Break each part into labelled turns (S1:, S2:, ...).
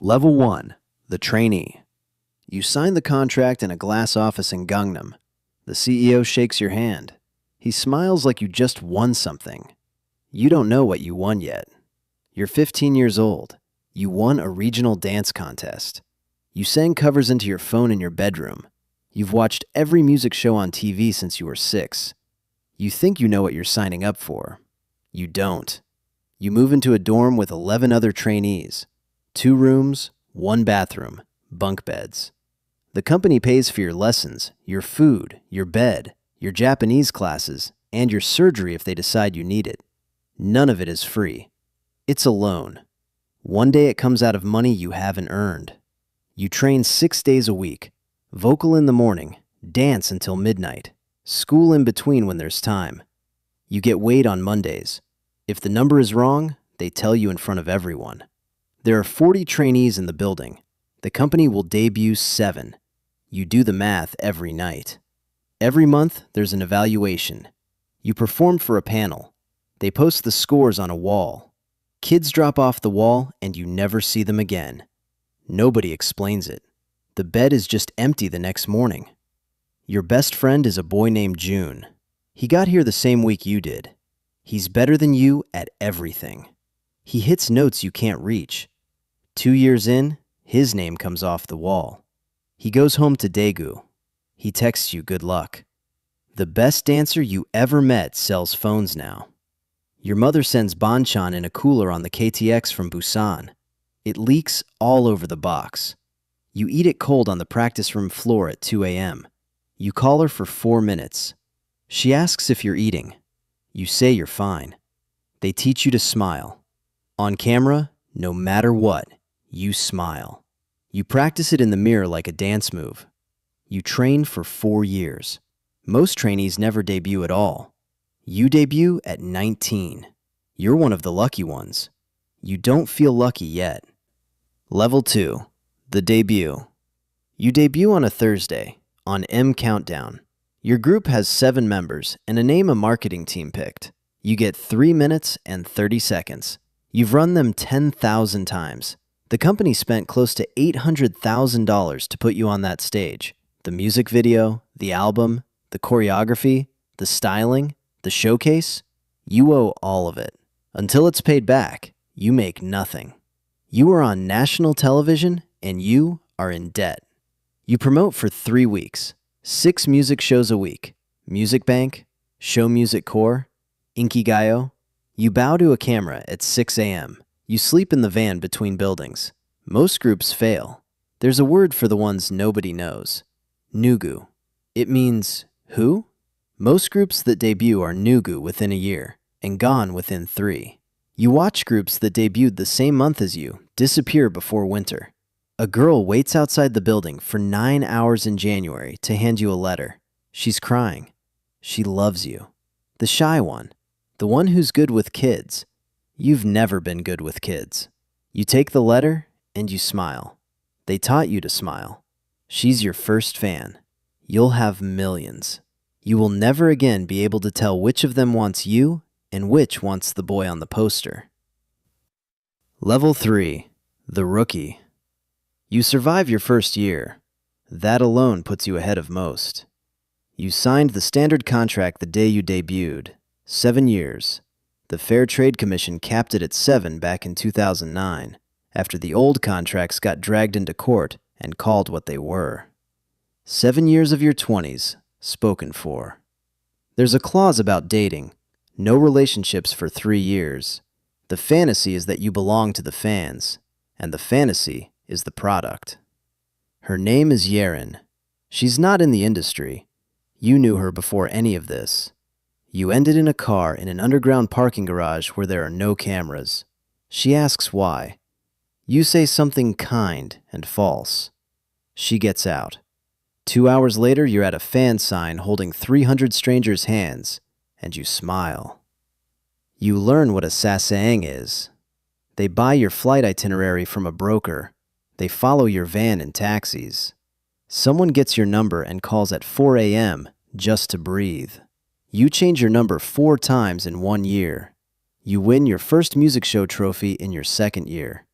S1: Level 1. The Trainee. You sign the contract in a glass office in Gangnam. The CEO shakes your hand. He smiles like you just won something. You don't know what you won yet. You're 15 years old. You won a regional dance contest. You sang covers into your phone in your bedroom. You've watched every music show on TV since you were 6. You think you know what you're signing up for. You don't. You move into a dorm with 11 other trainees. 2 rooms, 1 bathroom, bunk beds. The company pays for your lessons, your food, your bed, your Japanese classes, and your surgery if they decide you need it. None of it is free. It's a loan. One day it comes out of money you haven't earned. You train 6 days a week. Vocal in the morning, dance until midnight, school in between when there's time. You get weighed on Mondays. If the number is wrong, they tell you in front of everyone. There are 40 trainees in the building. The company will debut 7. You do the math every night. Every month, there's an evaluation. You perform for a panel. They post the scores on a wall. Kids drop off the wall and you never see them again. Nobody explains it. The bed is just empty the next morning. Your best friend is a boy named June. He got here the same week you did. He's better than you at everything. He hits notes you can't reach. 2 years in, his name comes off the wall. He goes home to Daegu. He texts you good luck. The best dancer you ever met sells phones now. Your mother sends banchan in a cooler on the KTX from Busan. It leaks all over the box. You eat it cold on the practice room floor at 2 a.m. You call her for 4 minutes. She asks if you're eating. You say you're fine. They teach you to smile. On camera, no matter what, you smile. You practice it in the mirror like a dance move. You train for 4 years. Most trainees never debut at all. You debut at 19. You're one of the lucky ones. You don't feel lucky yet. Level 2. The debut. You debut on a Thursday, on M Countdown. Your group has 7 members and a name a marketing team picked. You get 3 minutes and 30 seconds. You've run them 10,000 times. The company spent close to $800,000 to put you on that stage. The music video, the album, the choreography, the styling, the showcase, you owe all of it. Until it's paid back, you make nothing. You are on national television and you are in debt. You promote for 3 weeks, 6 music shows a week, Music Bank, Show Music Core, Inkigayo. You bow to a camera at 6 a.m. You sleep in the van between buildings. Most groups fail. There's a word for the ones nobody knows. Nugu. It means who? Most groups that debut are nugu within a year and gone within 3. You watch groups that debuted the same month as you disappear before winter. A girl waits outside the building for 9 hours in January to hand you a letter. She's crying. She loves you. The shy one. The one who's good with kids. You've never been good with kids. You take the letter and you smile. They taught you to smile. She's your first fan. You'll have millions. You will never again be able to tell which of them wants you and which wants the boy on the poster. Level 3. The Rookie. You survive your first year. That alone puts you ahead of most. You signed the standard contract the day you debuted. 7 years. The Fair Trade Commission capped it at 7 back in 2009, after the old contracts got dragged into court and called what they were. 7 years of your 20s, spoken for. There's a clause about dating. No relationships for 3 years. The fantasy is that you belong to the fans, and the fantasy is the product. Her name is Yeren. She's not in the industry. You knew her before any of this. You ended in a car in an underground parking garage where there are no cameras. She asks why. You say something kind and false. She gets out. 2 hours later, you're at a fan sign holding 300 strangers' hands, and you smile. You learn what a sasaeng is. They buy your flight itinerary from a broker. They follow your van in taxis. Someone gets your number and calls at 4 a.m. just to breathe. You change your number 4 times in 1 year. You win your first music show trophy in your 2nd year.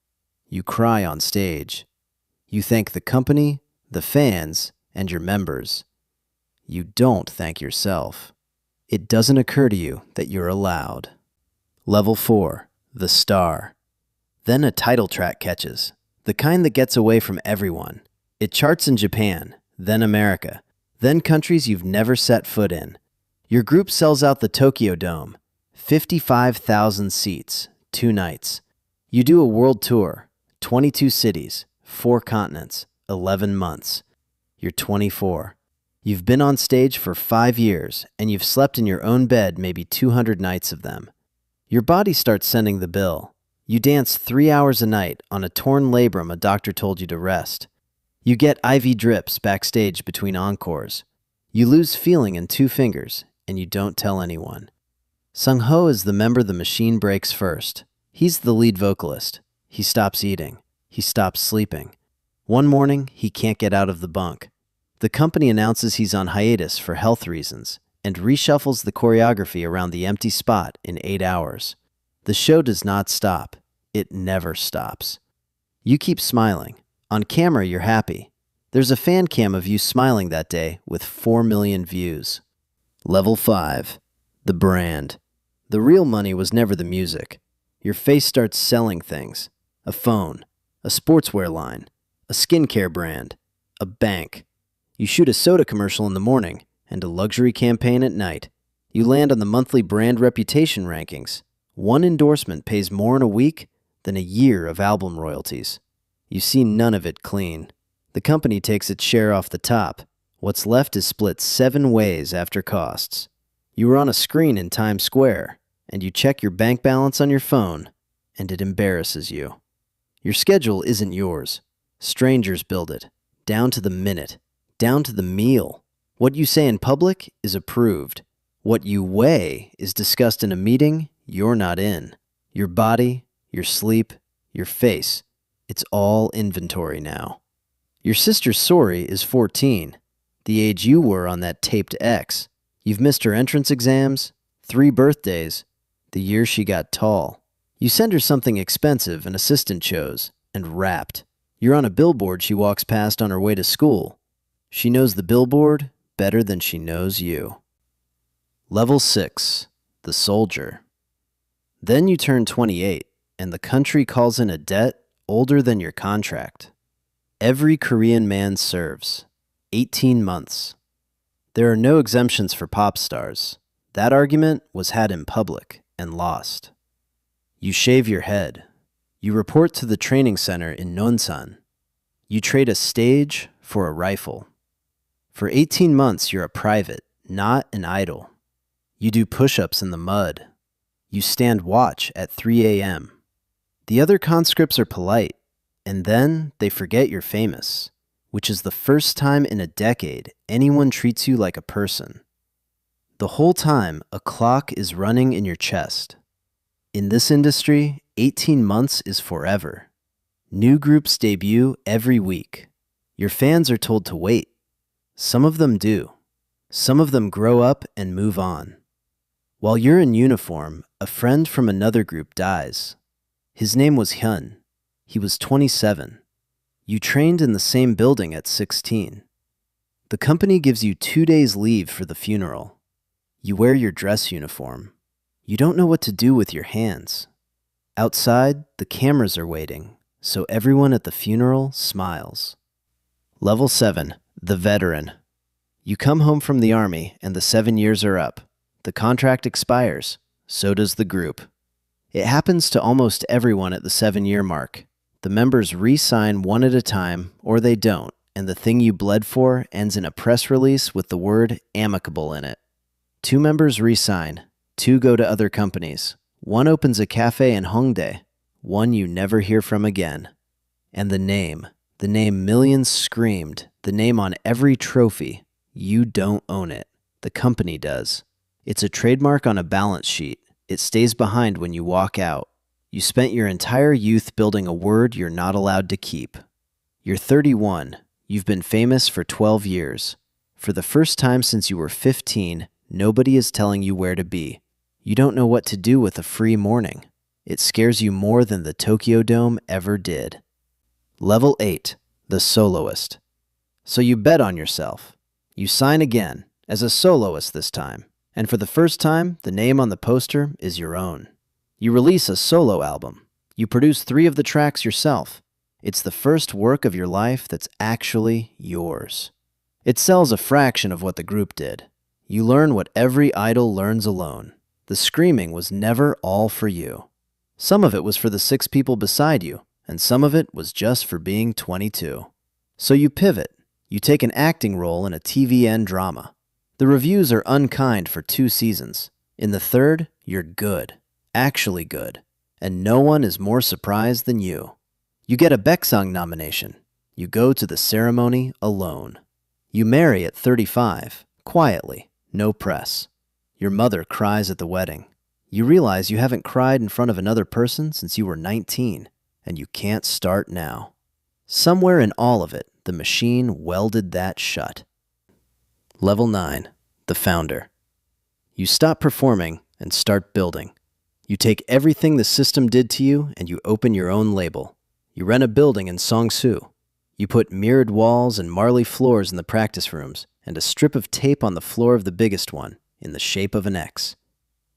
S1: You cry on stage. You thank the company, the fans, and your members. You don't thank yourself. It doesn't occur to you that you're allowed. Level 4, the star. Then a title track catches, the kind that gets away from everyone. It charts in Japan, then America, then countries you've never set foot in. Your group sells out the Tokyo Dome, 55,000 seats, 2 nights. You do a world tour, 22 cities, 4 continents, 11 months. You're 24. You've been on stage for 5 years, and you've slept in your own bed maybe 200 nights of them. Your body starts sending the bill. You dance 3 hours a night on a torn labrum a doctor told you to rest. You get IV drips backstage between encores. You lose feeling in 2 fingers, and you don't tell anyone. Sung-ho is the member the machine breaks first. He's the lead vocalist. He stops eating. He stops sleeping. One morning, he can't get out of the bunk. The company announces he's on hiatus for health reasons and reshuffles the choreography around the empty spot in 8 hours. The show does not stop. It never stops. You keep smiling. On camera, you're happy. There's a fan cam of you smiling that day with 4 million views. Level 5, the brand. The real money was never the music. Your face starts selling things. A phone, a sportswear line, a skincare brand, a bank. You shoot a soda commercial in the morning and a luxury campaign at night. You land on the monthly brand reputation rankings. One endorsement pays more in a week than a year of album royalties. You see none of it clean. The company takes its share off the top. What's left is split 7 ways after costs. You were on a screen in Times Square, and you check your bank balance on your phone, and it embarrasses you. Your schedule isn't yours. Strangers build it, down to the minute, down to the meal. What you say in public is approved. What you weigh is discussed in a meeting you're not in. Your body, your sleep, your face. It's all inventory now. Your sister Sori is 14, the age you were on that taped X. You've missed her entrance exams, 3 birthdays, the year she got tall. You send her something expensive an assistant chose, and wrapped. You're on a billboard she walks past on her way to school. She knows the billboard better than she knows you. Level 6, the soldier. Then you turn 28, and the country calls in a debt older than your contract. Every Korean man serves. 18 months. There are no exemptions for pop stars. That argument was had in public and lost. You shave your head. You report to the training center in Nonsan. You trade a stage for a rifle. For 18 months, you're a private, not an idol. You do push-ups in the mud. You stand watch at 3 a.m. The other conscripts are polite, and then they forget you're famous, which is the first time in a decade anyone treats you like a person. The whole time, a clock is running in your chest. In this industry, 18 months is forever. New groups debut every week. Your fans are told to wait. Some of them do. Some of them grow up and move on. While you're in uniform, a friend from another group dies. His name was Hyun. He was 27. You trained in the same building at 16. The company gives you 2 days leave for the funeral. You wear your dress uniform. You don't know what to do with your hands. Outside, the cameras are waiting, so everyone at the funeral smiles. Level 7, the veteran. You come home from the army and the 7 years are up. The contract expires. So does the group. It happens to almost everyone at the 7-year mark. The members re-sign one at a time, or they don't, and the thing you bled for ends in a press release with the word amicable in it. 2 members re-sign. 2 go to other companies. 1 opens a cafe in Hongdae. 1 you never hear from again. And the name millions screamed, the name on every trophy. You don't own it. The company does. It's a trademark on a balance sheet. It stays behind when you walk out. You spent your entire youth building a word you're not allowed to keep. You're 31. You've been famous for 12 years. For the first time since you were 15, nobody is telling you where to be. You don't know what to do with a free morning. It scares you more than the Tokyo Dome ever did. Level 8, the Soloist. So you bet on yourself. You sign again, as a soloist this time, and for the first time, the name on the poster is your own. You release a solo album. You produce 3 of the tracks yourself. It's the first work of your life that's actually yours. It sells a fraction of what the group did. You learn what every idol learns alone. The screaming was never all for you. Some of it was for the 6 people beside you, and some of it was just for being 22. So you pivot. You take an acting role in a TVN drama. The reviews are unkind for 2 seasons. In the 3rd, you're good. Actually good. And no one is more surprised than you. You get a Becksong nomination. You go to the ceremony alone. You marry at 35, quietly, no press. Your mother cries at the wedding. You realize you haven't cried in front of another person since you were 19, and you can't start now. Somewhere in all of it, the machine welded that shut. Level 9, the Founder. You stop performing and start building. You take everything the system did to you and you open your own label. You rent a building in Songsu. You put mirrored walls and marley floors in the practice rooms and a strip of tape on the floor of the biggest one in the shape of an X.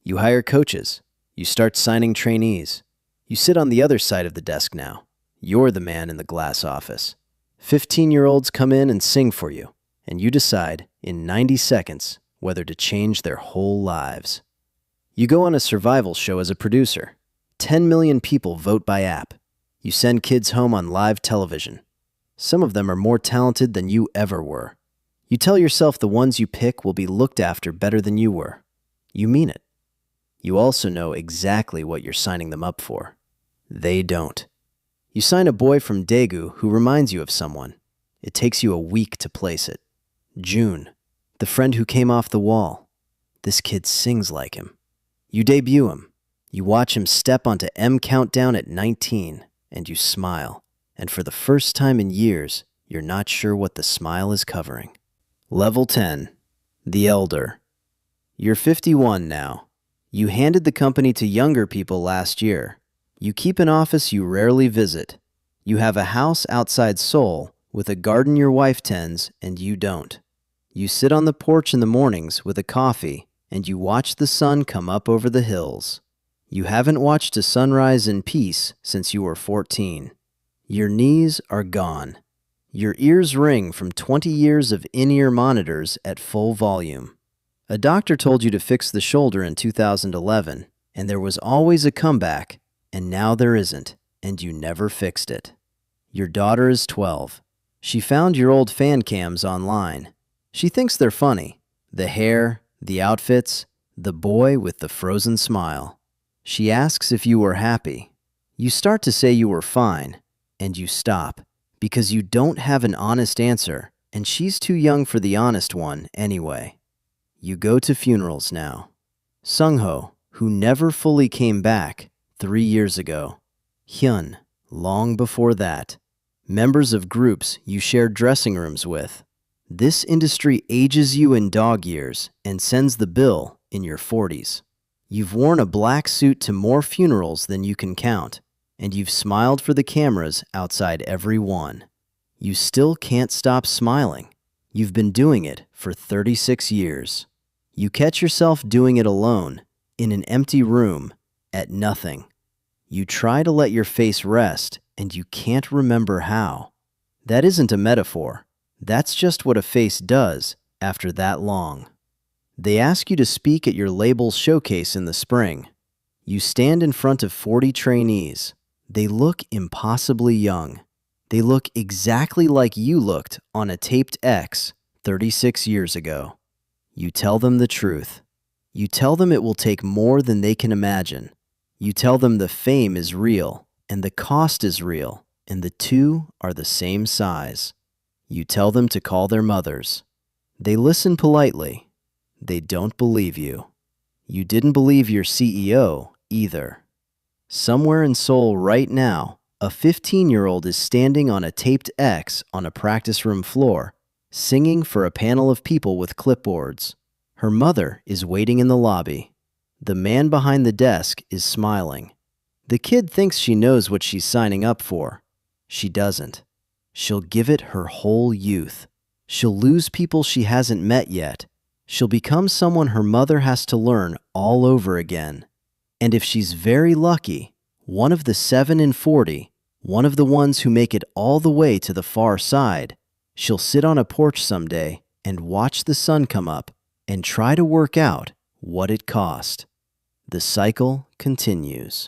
S1: You hire coaches. You start signing trainees. You sit on the other side of the desk now. You're the man in the glass office. 15-year-olds come in and sing for you, and you decide in 90 seconds whether to change their whole lives. You go on a survival show as a producer. 10 million people vote by app. You send kids home on live television. Some of them are more talented than you ever were. You tell yourself the ones you pick will be looked after better than you were. You mean it. You also know exactly what you're signing them up for. They don't. You sign a boy from Daegu who reminds you of someone. It takes you a week to place it. June, the friend who came off the wall. This kid sings like him. You debut him. You watch him step onto M Countdown at 19, and you smile. And for the first time in years, you're not sure what the smile is covering. Level 10, the Elder. You're 51 now. You handed the company to younger people last year. You keep an office you rarely visit. You have a house outside Seoul with a garden your wife tends and you don't. You sit on the porch in the mornings with a coffee and you watch the sun come up over the hills. You haven't watched a sunrise in peace since you were 14. Your knees are gone. Your ears ring from 20 years of in-ear monitors at full volume. A doctor told you to fix the shoulder in 2011, and there was always a comeback, and now there isn't, and you never fixed it. Your daughter is 12. She found your old fan cams online. She thinks they're funny. The hair, the outfits, the boy with the frozen smile. She asks if you were happy. You start to say you were fine, and you stop, because you don't have an honest answer, and she's too young for the honest one anyway. You go to funerals now. Sungho, who never fully came back, 3 years ago. Hyun, long before that. Members of groups you shared dressing rooms with. This industry ages you in dog years and sends the bill in your 40s. You've worn a black suit to more funerals than you can count, and you've smiled for the cameras outside every one. You still can't stop smiling. You've been doing it for 36 years. You catch yourself doing it alone, in an empty room, at nothing. You try to let your face rest, and you can't remember how. That isn't a metaphor. That's just what a face does after that long. They ask you to speak at your label's showcase in the spring. You stand in front of 40 trainees. They look impossibly young. They look exactly like you looked on a taped X 36 years ago. You tell them the truth. You tell them it will take more than they can imagine. You tell them the fame is real, and the cost is real, and the two are the same size. You tell them to call their mothers. They listen politely. They don't believe you. You didn't believe your CEO either. Somewhere in Seoul right now, a 15-year-old is standing on a taped X on a practice room floor, singing for a panel of people with clipboards. Her mother is waiting in the lobby. The man behind the desk is smiling. The kid thinks she knows what she's signing up for. She doesn't. She'll give it her whole youth. She'll lose people she hasn't met yet. She'll become someone her mother has to learn all over again. And if she's very lucky, one of the 7 in 40, one of the ones who make it all the way to the far side, she'll sit on a porch someday and watch the sun come up and try to work out what it cost. The cycle continues.